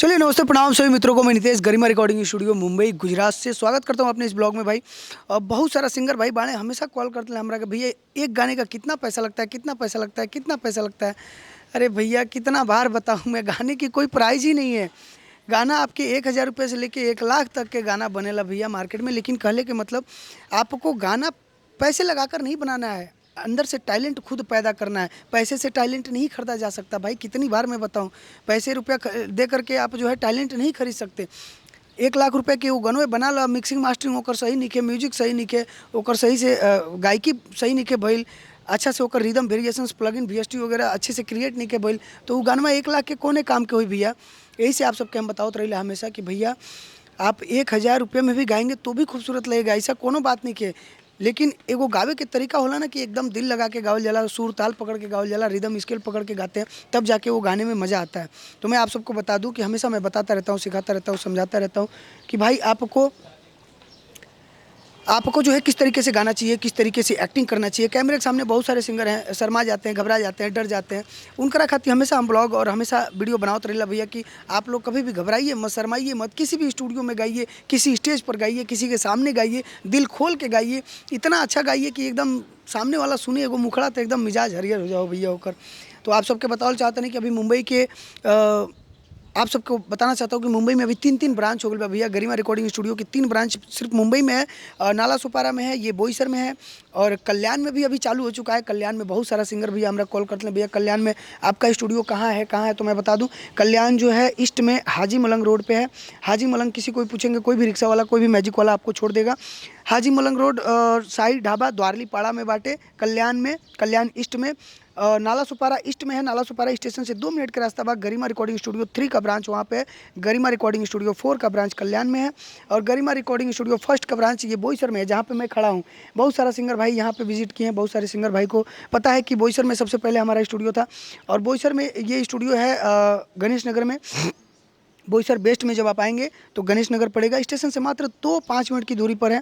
चलिए नमस्ते प्रणाम सभी मित्रों को। मैं नितेश गरिमा रिकॉर्डिंग स्टूडियो मुंबई गुजरात से स्वागत करता हूं अपने इस ब्लॉग में भाई। बहुत सारा सिंगर भाई बाणे हमेशा कॉल करते हैं हमरा कि भैया एक गाने का कितना पैसा लगता है, कितना पैसा लगता है, कितना पैसा लगता है। अरे भैया कितना बार बताऊं मैं, गाने की कोई प्राइस ही नहीं है। गाना आपके 1000 रुपये से लेके 1 लाख तक के गाना बनेला भैया मार्केट में। लेकिन कहले के मतलब आपको गाना पैसे लगाकर नहीं बनाना है, अंदर से टैलेंट खुद पैदा करना है। पैसे से टैलेंट नहीं खरीदा जा सकता भाई, कितनी बार मैं बताऊं। पैसे रुपया दे करके आप जो है टैलेंट नहीं खरीद सकते। 1 लाख रुपये के वो गनवे बना लो, मिक्सिंग मास्टरिंग ओकर सही निके, म्यूजिक सही निके, ओकर सही से गायकी सही निके भइल, अच्छा से ओकर रिदम वेरिएशंस प्लगइन वीएसटी वगैरह अच्छे से क्रिएट नहीं के भइल, तो वो गानवा 1 लाख के कोने काम के हुई भैया। यही से आप सबके हम बताओ रही हमेशा कि भैया आप 1000 रुपये में भी गाएंगे तो भी खूबसूरत लगेगा, ऐसा कोनो बात नहीं के। लेकिन एगो गावे के तरीका होला ना कि एकदम दिल लगा के गावल जाला, सुर ताल पकड़ के गावल जाला, रिदम स्केल पकड़ के गाते हैं, तब जाके वो गाने में मज़ा आता है। तो मैं आप सबको बता दूं कि हमेशा मैं बताता रहता हूँ, सिखाता रहता हूँ, समझाता रहता हूँ कि भाई आपको जो है किस तरीके से गाना चाहिए, किस तरीके से एक्टिंग करना चाहिए। कैमरे के सामने बहुत सारे सिंगर हैं, शर्मा जाते हैं, घबरा जाते हैं, डर जाते हैं। उनकरा खातिर हमेशा हम ब्लॉग और हमेशा वीडियो बनाते रहिला भैया कि आप लोग कभी भी घबराइए मत, शर्माइए मत। किसी भी स्टूडियो में गाइए, किसी स्टेज पर गाइए, किसी के सामने गाइए, दिल खोल के गाइए, इतना अच्छा गाइए कि एकदम सामने वाला सुने एगो मुखड़ा तो एकदम मिजाज हरियर हो जाओ भैया होकर। तो आप सबके बताओ चाहते नहीं कि अभी मुंबई के आप सबको बताना चाहता हूँ कि मुंबई में अभी 3 ब्रांच हो गई भैया। गरिमा रिकॉर्डिंग स्टूडियो की 3 ब्रांच सिर्फ मुंबई में है, नाला सुपारा में है, ये बोईसर में है, और कल्याण में भी अभी चालू हो चुका है। कल्याण में बहुत सारा सिंगर भैया हमारा कॉल करते हैं, भैया कल्याण में आपका स्टूडियो कहाँ है, कहाँ है। तो मैं बता दूँ कल्याण जो है ईस्ट में हाजी मलंग रोड पर है। हाजी मलंग किसी कोई पूछेंगे, कोई भी रिक्शा वाला, कोई भी मैजिक वाला आपको छोड़ देगा। हाजी मलंग रोड साई ढाबा द्वारली पाड़ा में बाटे, कल्याण में, कल्याण ईस्ट में। नाला सुपारा ईस्ट में है, नाला सुपारा स्टेशन से 2 मिनट का रास्ता बाद गरिमा रिकॉर्डिंग स्टूडियो 3 का ब्रांच वहाँ पे है। गरिमा रिकॉर्डिंग स्टूडियो 4 का ब्रांच कल्याण में है, और गरिमा रिकॉर्डिंग स्टूडियो फर्स्ट का ब्रांच ये बोईसर में है, जहाँ पे मैं खड़ा हूँ। बहुत सारा सिंगर भाई यहाँ पे विजिट किए हैं, बहुत सारे सिंगर भाई को पता है कि बोईसर में सबसे पहले हमारा स्टूडियो था। और बोईसर में ये स्टूडियो है गणेश नगर में। बोईसर बेस्ट में जब आप आएंगे तो गणेश नगर पड़ेगा, स्टेशन से मात्र 2-5 मिनट की दूरी पर है।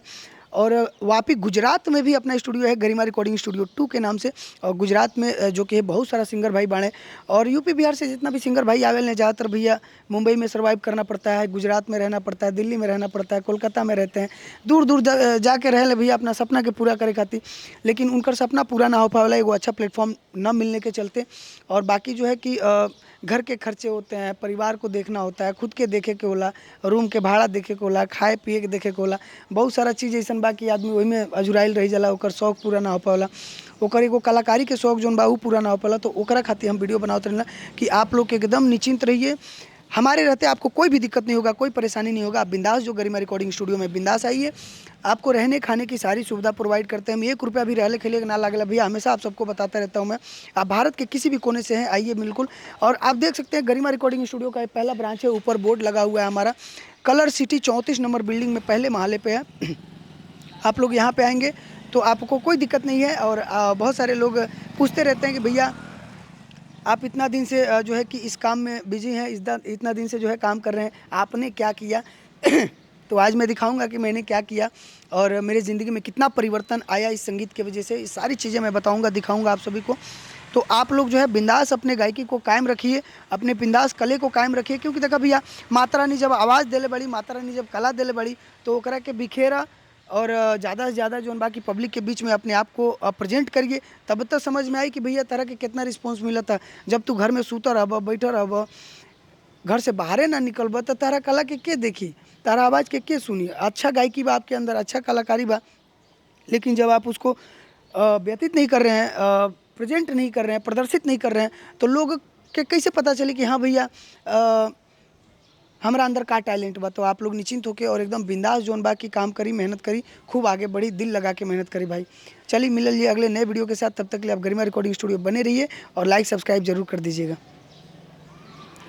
और वापी गुजरात में भी अपना स्टूडियो है, गरिमा रिकॉर्डिंग स्टूडियो 2 के नाम से। और गुजरात में जो कि बहुत सारा सिंगर भाई बाणे, और यूपी बिहार से जितना भी सिंगर भाई आवेल ने, ज़्यादातर भैया मुंबई में सर्वाइव करना पड़ता है, गुजरात में रहना पड़ता है, दिल्ली में रहना पड़ता है, कोलकाता में रहते हैं, दूर दूर जाके रह ले भैया अपना सपना के पूरा करे खातिर। लेकिन उनका सपना पूरा ना हो पावेला एगो अच्छा प्लेटफॉर्म न मिलने के चलते। और बाकी जो है कि घर के खर्चे होते हैं, परिवार को देखना होता है, खुद के देखे के होला, रूम के भाड़ा देखे के होला, खाए पिए के देखे के होला, बहुत सारा चीज़ ऐसा बा कि आदमी वही में अजुराइल रही जाला, ओकर शौक पूरा ना हो पाला, ओकर एगो कलाकारी के शौक जोन बा ऊ पूरा ना हो पाला। तो ओकरा खातिर हम वीडियो बनाते रहना कि आप लोग एकदम निश्चिंत रहिए, हमारे रहते आपको कोई भी दिक्कत नहीं होगा, कोई परेशानी नहीं होगा। आप बिंदास जो गरिमा रिकॉर्डिंग स्टूडियो में बिंदास आइए, आपको रहने खाने की सारी सुविधा प्रोवाइड करते हैं हम। 1 रुपया भी रहने खेले ना लागला भैया, हमेशा आप सबको बताता रहता हूँ मैं। आप भारत के किसी भी कोने से हैं आइए बिल्कुल। और आप देख सकते हैं गरिमा रिकॉर्डिंग स्टूडियो का पहला ब्रांच है, ऊपर बोर्ड लगा हुआ है हमारा, कलर सिटी 34 नंबर बिल्डिंग में पहले महले पे है। आप लोग यहाँ पे आएंगे तो आपको कोई दिक्कत नहीं है। और बहुत सारे लोग पूछते रहते हैं कि भैया आप इतना दिन से जो है कि इस काम में बिजी हैं, इतना दिन से जो है काम कर रहे हैं, आपने क्या किया। तो आज मैं दिखाऊंगा कि मैंने क्या किया और मेरे ज़िंदगी में कितना परिवर्तन आया इस संगीत की वजह से। ये सारी चीज़ें मैं बताऊंगा, दिखाऊंगा आप सभी को। तो आप लोग जो है बिंदास अपने गायकी को कायम रखिए, अपने बिंदास कले को कायम रखिए। क्योंकि देखा भैया माता रानी जब आवाज़ देले बड़ी, माता रानी जब कला देले बड़ी, तो ओकरा के बिखेरा और ज़्यादा से ज़्यादा जो बाकी पब्लिक के बीच में अपने आप को प्रेजेंट करिए, तब तक समझ में आई कि भैया तरह के कितना रिस्पॉन्स मिला था। जब तू घर में सूता रहब, बैठा रहब, घर से बाहरे ना निकलब, तो तारा कला के देखी, तारा आवाज़ के सुनी। अच्छा गायकी बा आपके अंदर, अच्छा कलाकारी बा, लेकिन जब आप उसको व्यतीत नहीं कर रहे हैं, प्रेजेंट नहीं कर रहे हैं, प्रदर्शित नहीं कर रहे हैं, तो लोग के कैसे पता चले कि हाँ भैया हमारा अंदर का टैलेंट बा। तो आप लोग निश्चिंत होकर और एकदम बिंदास जोन बा की काम करी, मेहनत करी, खूब आगे बढ़ी, दिल लगा के मेहनत करी भाई। चलिए मिल लीजिए अगले नए वीडियो के साथ, तब तक के लिए आप गरिमा रिकॉर्डिंग स्टूडियो बने रहिए और लाइक सब्सक्राइब जरूर कर दीजिएगा।